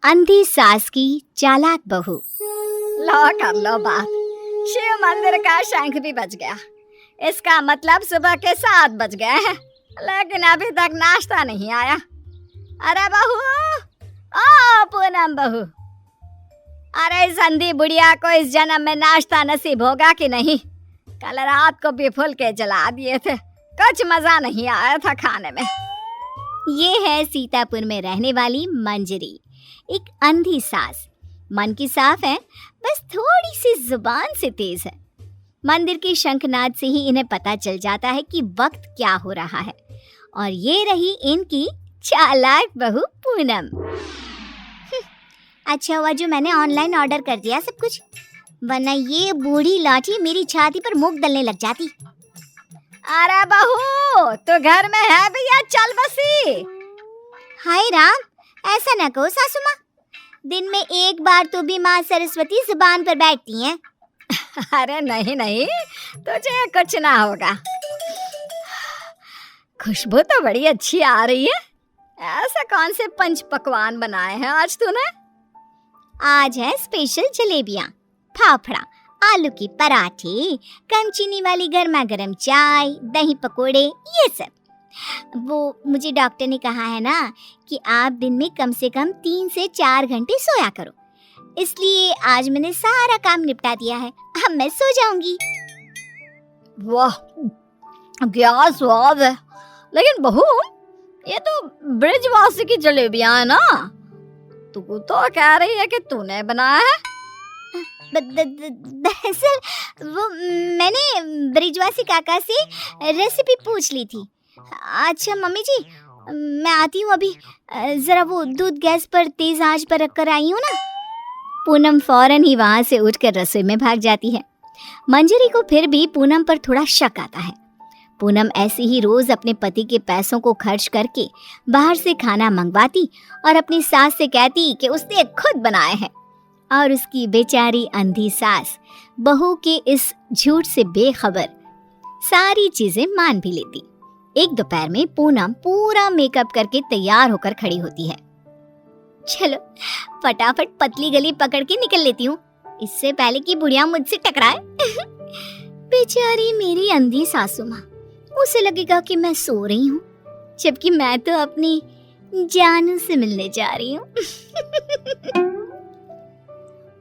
अंधी सास की चालाक बहू। लो कर लो बात। शिव मंदिर का शंख भी बज गया। इसका मतलब सुबह के 7 बज गए हैं, लेकिन अभी तक नाश्ता नहीं आया। अरे बहू, ओ पूनम बहू, अरे इस अंधी बुढ़िया को इस जन्म में नाश्ता नसीब होगा कि नहीं? कल रात को भी फुलके जला दिए थे, कुछ मजा नहीं आया था खाने में। ये है सीतापुर में रहने वाली मंजरी, एक अंधी सास। मन की साफ है, बस थोड़ी सी जुबान से तेज है। मंदिर के शंखनाद से ही इन्हें पता चल जाता है कि वक्त क्या हो रहा है। और ये रही इनकी चालाक बहू पूनम। अच्छा हुआ जो मैंने ऑनलाइन ऑर्डर कर दिया सब कुछ, वरना ये बूढ़ी लाठी मेरी छाती पर मुंह डलने लग जाती। अरे बहू, तो घर में है भैया, चल बसी। हाय राम, ऐसा न कहो सासू माँ, दिन में एक बार तो भी माँ सरस्वती जुबान पर बैठती हैं। अरे नहीं नहीं, तुझे कुछ ना होगा। खुशबू तो बड़ी अच्छी आ रही है। ऐसा कौन से पंच पकवान बनाए हैं आज तूने? आज है स्पेशल जलेबियाँ, फाफड़ा, आलू के पराठे, कम चीनी वाली गर्मा गर्म चाय, दही पकोड़े, ये सब। वो मुझे डॉक्टर ने कहा है ना कि आप दिन में कम से कम 3 से 4 घंटे सोया करो, इसलिए आज मैंने सारा काम निपटा दिया है। अब मैं सो जाऊंगी। वाह, क्या स्वाद है। लेकिन बहू, ये तो ब्रिजवासी की जलेबियां है ना? तू तो कह रही है कि तूने बनाया है। दरअसल वो मैंने ब्रिजवासी काका से रेसिपी पूछ ली थी। अच्छा मम्मी जी, मैं आती हूँ अभी, जरा वो दूध गैस पर तेज आंच पर रख कर आई हूँ ना। पूनम फौरन ही वहाँ से उठकर रसोई में भाग जाती है। मंजरी को फिर भी पूनम पर थोड़ा शक आता है। पूनम ऐसे ही रोज अपने पति के पैसों को खर्च करके बाहर से खाना मंगवाती और अपनी सास से कहती कि उसने खुद बनाए हैं। और उसकी बेचारी अंधी सास बहू के इस झूठ से बेखबर सारी चीजें मान भी लेती। एक दोपहर में पूनम पूरा मेकअप करके तैयार होकर खड़ी होती है। चलो फटाफट पतली गली पकड़ के निकल लेती हूँ, इससे पहले कि बुढ़िया मुझसे टकराए। बेचारी मेरी अंधी सासू माँ, उसे लगेगा कि मैं सो रही हूँ, जबकि मैं तो अपनी जानू से मिलने जा रही हूँ।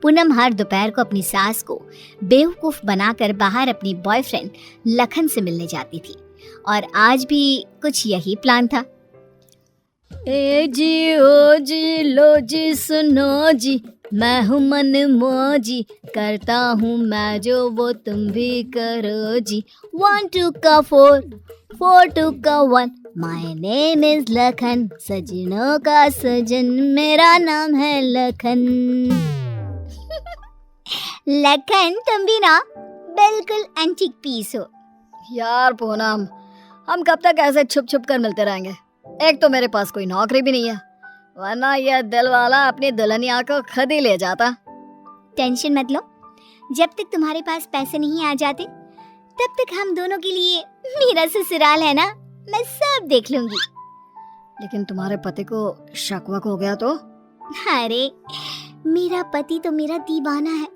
पूनम हर दोपहर को अपनी सास को बेवकूफ बनाकर बाहर अपनी बॉयफ्रेंड लखन से मिलने जाती थी, और आज भी कुछ यही प्लान था। ए जी ओ जी लो जी सुनो जी, मैं हूँ मन मौजी, करता हूँ मैं जो वो तुम भी करो जी। 1 2 का 4, 4 2 का 1, माय नेम इज लखन, सजनों का सजन मेरा नाम है लखन। लखन, तुम भी ना बिल्कुल एंटीक पीस हो। यार पूनम, हम कब तक ऐसे छुप छुप कर मिलते रहेंगे? एक तो मेरे पास कोई नौकरी भी नहीं है, वरना यह दिल वाला अपनी दुल्हनिया को खुद ही ले जाता। टेंशन मत लो, जब तक तुम्हारे पास पैसे नहीं आ जाते तब तक हम दोनों के लिए मेरा ससुराल है ना, मैं सब देख लूंगी। लेकिन तुम्हारे पति को शक वक हो गया तो? अरे मेरा पति तो मेरा दीवाना है,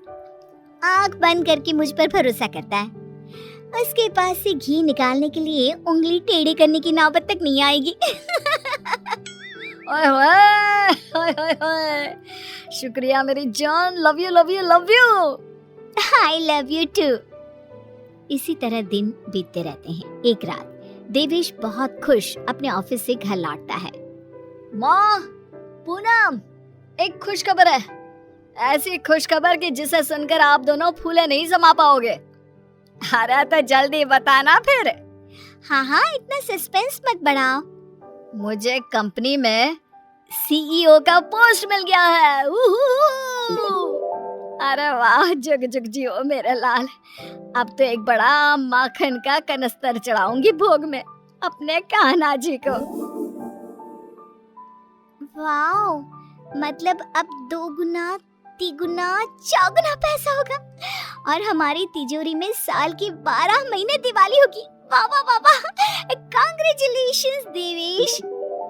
आंख बंद करके मुझ पर भरोसा करता है। उसके पास से घी निकालने के लिए उंगली टेढ़ी करने की नौबत तक नहीं आएगी। ओए होए, ओए होए होए, शुक्रिया मेरी जान, love you love you love you. I love you too. इसी तरह दिन बीतते रहते हैं। एक रात देवेश बहुत खुश अपने ऑफिस से घर लौटता है। माँ, पूनम, एक खुश खबर है। ऐसी खुश खबर कि जिसे सुनकर आप दोनों फूले नहीं समा पाओगे। अरे तो जल्दी बताना फिर। हाँ हाँ, इतना सस्पेंस मत बढ़ाओ। मुझे कंपनी में सीईओ का पोस्ट मिल गया है। अरे वाह, जुग जुग जियो मेरे लाल। अब तो एक बड़ा माखन का कनस्तर चढ़ाऊंगी भोग में अपने कान्हा जी को। वाओ, मतलब अब 2 गुना 3 गुना 4 गुना पैसा होगा और हमारी तिजोरी में साल की 12 महीने दिवाली होगी। वाह वाह वाह वाह, कांग्रेचुलेशंस देवेश।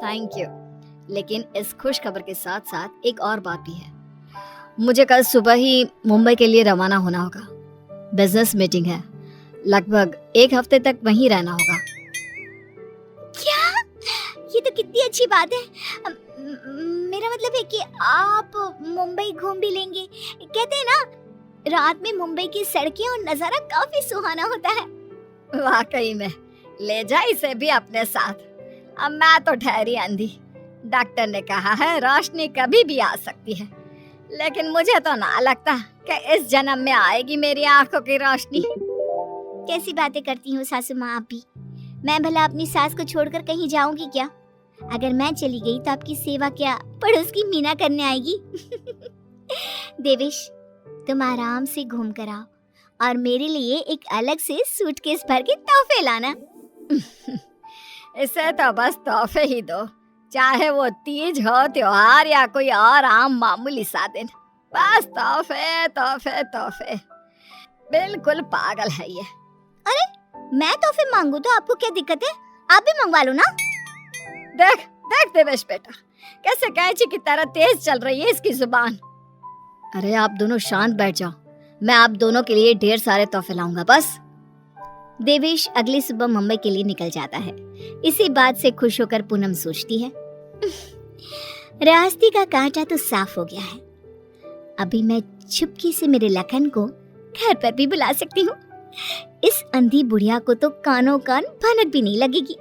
Thank you. लेकिन इस खुश खबर के साथ साथ एक और बात भी है। मुझे कल सुबह ही मुंबई के लिए रवाना होना होगा। बिजनेस मीटिंग है, लगभग 1 हफ्ते तक वहीं रहना होगा। क्या? ये तो कितनी अच्छी बात है। मेरा मतलब है कि आप मुंबई घूम भी लेंगे। कहते हैं ना, रात में मुंबई की सड़कें और नजारा काफी सुहाना होता है। वाकई में, ले जा इसे भी अपने साथ। अब मैं तो ठहरी अंधी। डॉक्टर ने कहा है रोशनी कभी भी आ सकती है, लेकिन मुझे तो ना लगता कि इस जन्म में आएगी मेरी आंखों की रोशनी। कैसी बातें करती हूँ सासू माँ आप भी। मैं भला अपनी सास को छोड़कर कहीं जाऊंगी क्या? अगर मैं चली गई तो आपकी सेवा क्या पड़ोस की मीना करने आएगी? देवेश, तुम आराम से घूम कर आओ और मेरे लिए एक अलग से सूटकेस भर के तोहफे लाना। इसे तो बस तोहफे ही दो, चाहे वो तीज हो, त्योहार या कोई और आम मामूली सा दिन। बस तोहफे तोहफे तोहफे। बिल्कुल पागल है ये। अरे, मैं तोहफे मांगू तो आपको क्या दिक्कत है? आप भी मंगवा लो ना। देख देख देवेश बेटा, कैसे कैंची की तरह तेज चल रही है इसकी जुबान। अरे आप दोनों शांत बैठ जाओ, मैं आप दोनों के लिए ढेर सारे तोहफे लाऊंगा बस। देवेश अगली सुबह मुंबई के लिए निकल जाता है। इसी बात से खुश होकर पूनम सोचती है, रास्ते का कांटा तो साफ हो गया है। अभी मैं चुपके से मेरे लखन को घर पर भी बुला सकती हूँ। इस अंधी बुढ़िया को तो कानों कान भनक भी नहीं लगेगी।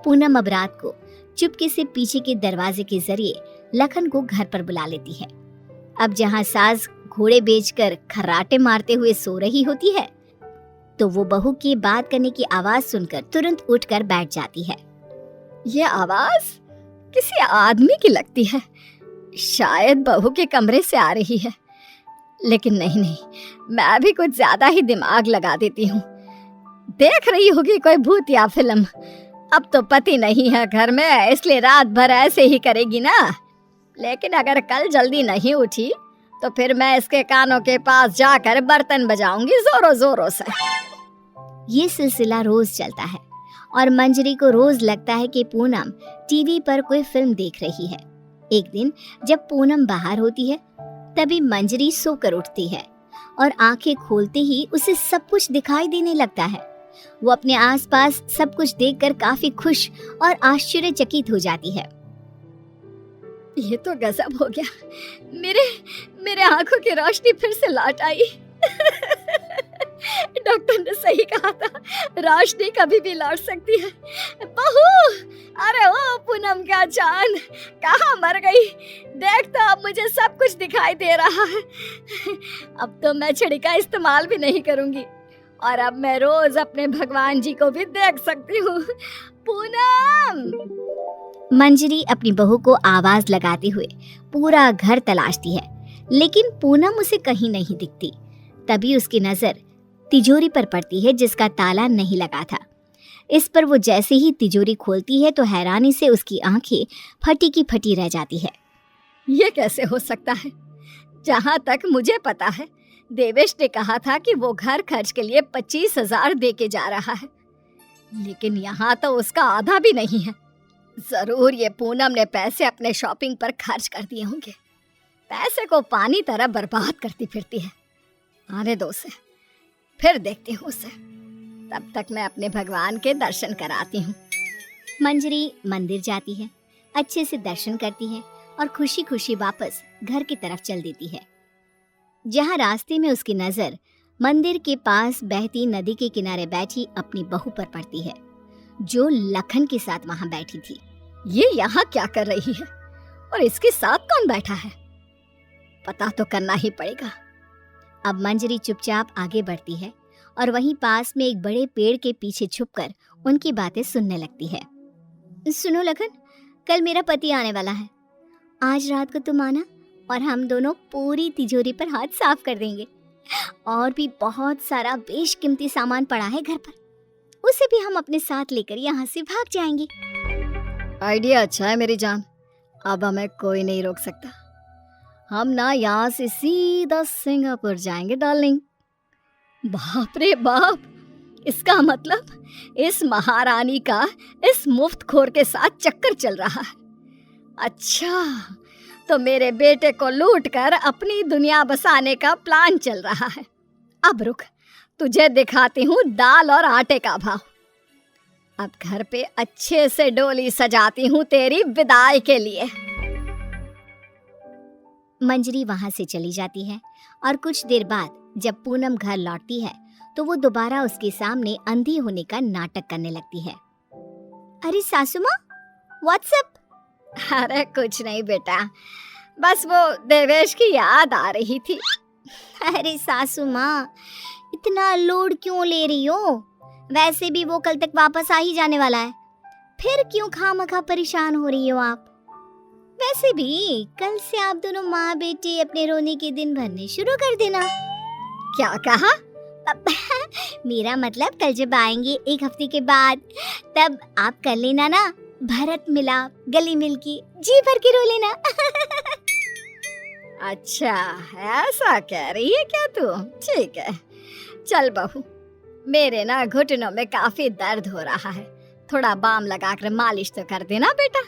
पूनम अब रात को चुपके से पीछे के दरवाजे के जरिए लखन को घर पर बुला लेती है। अब जहाँ सास घोड़े बेचकर खर्राटे मारते हुए सो रही होती है, तो वो बहू की बात करने की आवाज सुनकर तुरंत उठकर बैठ जाती है। ये आवाज किसी आदमी की लगती है, शायद बहू के कमरे से आ रही है। लेकिन नहीं नहीं, मैं भी कुछ ज्यादा ही दिमाग लगा देती हूँ। देख रही होगी कोई भूत या फिल्म। अब तो पति नहीं है घर में, इसलिए रात भर ऐसे ही करेगी ना। लेकिन अगर कल जल्दी नहीं उठी तो फिर मैं इसके कानों के पास जाकर बर्तन बजाऊंगी जोरों जोरों से। ये सिलसिला रोज चलता है और मंजरी को रोज लगता है कि पूनम टीवी पर कोई फिल्म देख रही है। एक दिन जब पूनम बाहर होती है, तभी मंजरी सोकर उठती है और आंखें खोलते ही उसे सब कुछ दिखाई देने लगता है। वो अपने आसपास सब कुछ देखकर काफी खुश और आश्चर्यचकित हो जाती है। ये तो गजब हो गया, मेरे आंखों की रोशनी फिर से लौट आई। डॉक्टर ने सही कहा था, रोशनी कभी भी लौट सकती है। बहू, अरे ओ पूनम का जान, कहाँ मर गई? देख तो अब मुझे सब कुछ दिखाई दे रहा है। अब तो मैं छड़ी का इस्तेमाल भी नहीं करूंगी और अब मैं रोज अपने भगवान जी को भी देख सकती हूँ। पूनम! मंजरी अपनी बहू को आवाज लगाते हुए पूरा घर तलाशती है, लेकिन पूनम उसे कहीं नहीं दिखती। तभी उसकी नजर तिजोरी पर पड़ती है जिसका ताला नहीं लगा था। इस पर वो जैसे ही तिजोरी खोलती है तो हैरानी से उसकी आंखें फटी की फटी रह जाती है। ये कैसे हो सकता है? जहाँ तक मुझे पता है, देवेश ने कहा था कि वो घर खर्च के लिए 25,000 दे के जा रहा है, लेकिन यहाँ तो उसका आधा भी नहीं है। जरूर ये पूनम ने पैसे अपने शॉपिंग पर खर्च कर दिए होंगे। पैसे को पानी तरह बर्बाद करती फिरती है। आने दो उसे, फिर देखती हूँ उसे। तब तक मैं अपने भगवान के दर्शन कराती हूँ। मंजरी मंदिर जाती है, अच्छे से दर्शन करती है और खुशी खुशी वापस घर की तरफ चल देती है। जहाँ रास्ते में उसकी नजर मंदिर के पास बहती नदी के किनारे बैठी अपनी बहू पर पड़ती है, जो लखन के साथ वहाँ बैठी थी। ये यहाँ क्या कर रही है और इसके साथ कौन बैठा है? पता तो करना ही पड़ेगा। अब मंजरी चुपचाप आगे बढ़ती है और वहीं पास में एक बड़े पेड़ के पीछे छुपकर उनकी बातें सुनने लगती है। सुनो लखन, कल मेरा पति आने वाला है। आज रात को तुम आना और हम दोनों पूरी तिजोरी पर हाथ साफ कर देंगे। और भी बहुत सारा बेशकीमती सामान पड़ा है घर पर, उसे भी हम अपने साथ लेकर यहाँ से भाग जाएंगे। आइडिया अच्छा है मेरी जान, अब हमें कोई नहीं रोक सकता। हम ना यहाँ से सीधा सिंगापुर जाएंगे डार्लिंग। बाप रे बाप, इसका मतलब इस महारानी का इस मुफ्तखोर के साथ चक्कर चल रहा है। अच्छा, तो मेरे बेटे को लूटकर अपनी दुनिया बसाने का प्लान चल रहा है। अब रुक, तुझे दिखाती हूँ दाल और आटे का भाव। अब घर पे अच्छे से डोली सजाती हूँ तेरी विदाई के लिए। मंजरी वहां से चली जाती है और कुछ देर बाद जब पूनम घर लौटती है तो वो दोबारा उसके सामने अंधी होने का नाटक करने लगती है। अरे सासू माँ, व्हाट्सएप? अरे कुछ नहीं बेटा, बस वो देवेश की याद आ रही थी। अरे सासू माँ, इतना लोड क्यों ले रही हो? वैसे भी वो कल तक वापस आ ही जाने वाला है, फिर क्यों खामखा परेशान हो रही हो आप? वैसे भी कल से आप दोनों माँ बेटे अपने रोने के दिन भरने शुरू कर देना। क्या कहा? मेरा मतलब कल जब आएंगे एक हफ्ते के बाद, तब आप कर लेना ना भरत मिलाप, गले मिल के जी भर के रो लेना। अच्छा, ऐसा कह रही है क्या तू? ठीक है, चल बहू, मेरे ना घुटनों में काफी दर्द हो रहा है, थोड़ा बाम लगाकर मालिश तो कर देना बेटा।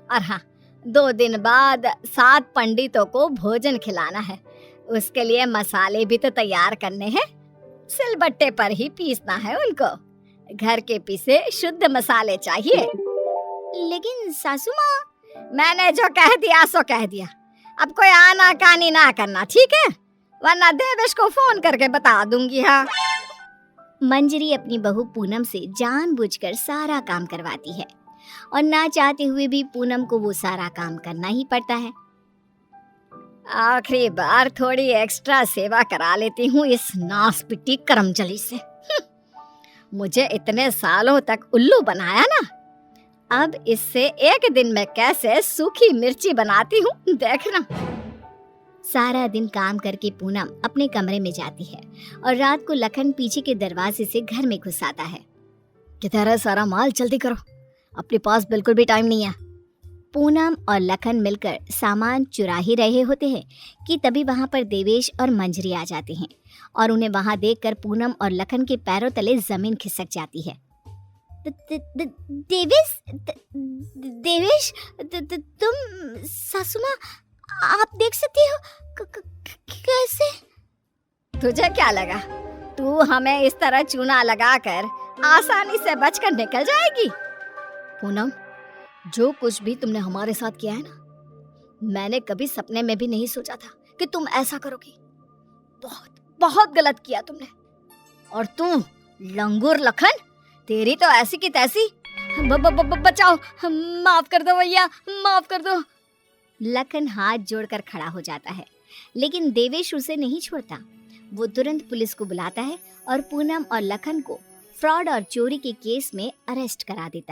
और हाँ, 2 दिन बाद 7 पंडितों को भोजन खिलाना है, उसके लिए मसाले भी तो तैयार करने हैं। सिलबट्टे पर ही पीसना है उनको, घर के पिसे शुद्ध मसाले चाहिए। लेकिन सासू माँ, मैंने जो कह दिया सो कह दिया, अब कोई आना कानी ना करना, ठीक है? वरना देवेश को फोन करके बता दूंगी। हाँ, मंजरी अपनी बहू पूनम से जानबूझकर सारा काम करवाती है और ना चाहते हुए भी पूनम को वो सारा काम करना ही पड़ता है। आखिरी बार थोड़ी एक्स्ट्रा सेवा करा लेती हूँ इस नासपिटी करमचली से। मुझे इतने सालों तक उल्लू बनाया ना, अब इससे एक दिन में कैसे सूखी मिर्ची बनाती हूँ, देखना। सारा दिन काम करके पूनम अपने कमरे में जाती है और रात को लखन पीछे के दरवाजे से घर में घुस आता है। किधर है सारा माल? जल्दी करो, अपने पास बिल्कुल भी टाइम नहीं है। पूनम और लखन मिलकर सामान चुरा ही रहे होते हैं कि तभी वहां पर देवेश और मंजरी आ जाते हैं और उन्हें वहां देखकर पूनम और लखन के पैरों तले जमीन खिसक जाती है। देवेश, देवेश, तुम? सासू माँ, आप देख सकती हो? कैसे? तुझे क्या लगा तू हमें इस तरह चूना लगाकर आसानी से बचकर निकल जाएगी? पूनम, जो कुछ भी तुमने हमारे साथ किया है ना, मैंने कभी सपने में भी नहीं सोचा था कि तुम ऐसा करोगी। बहुत बहुत गलत किया तुमने। और तू लंगूर लखन, तेरी तो ऐसी की तैसी। बचाओ, माफ कर दो भैया, माफ कर दो। लखन हाथ जोड़कर खड़ा हो जाता है, लेकिन देवेश उसे नहीं छोड़ता। वो तुरंत पुलिस को बुलाता है और पूनम और लखन को फ्रॉड और चोरी के केस में अरेस्ट करा देता है।